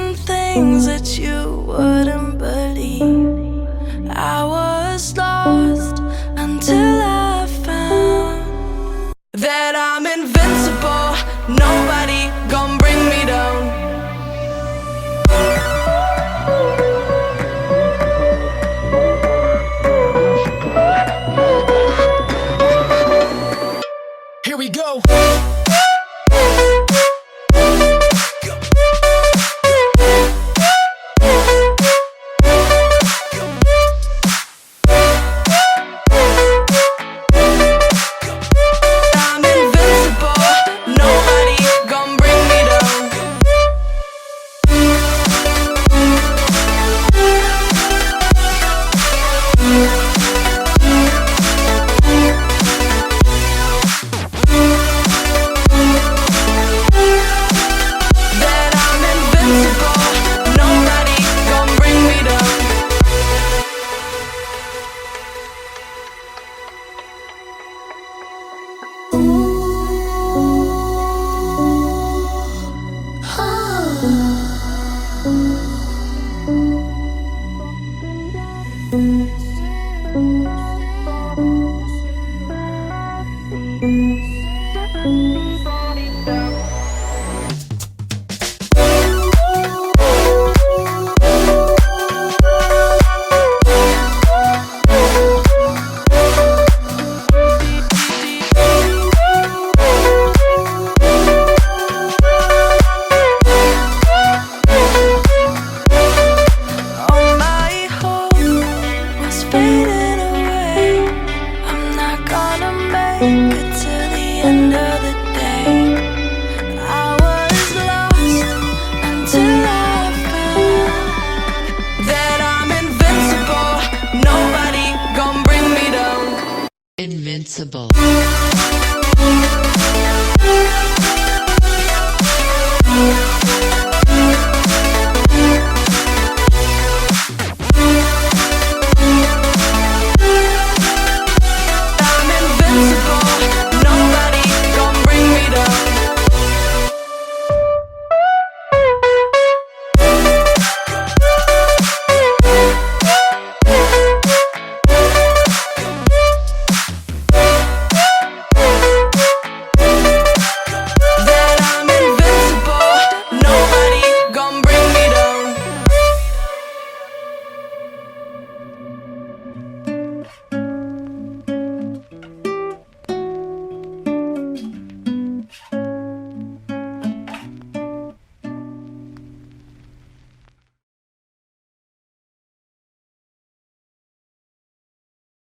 seen things that you wouldn't believe. I was lost until I found that I'm invincible. Nobody gon' bring me down. Here we go. I'm invincible. Nobody gon' bring me down. That I'm invincible. Nobody gon' bring me down. All my hope was fading away. I'm not gonna make it to the end of the day. I was lost until I found that I'm invincible. Nobody gon' bring me down. Invincible.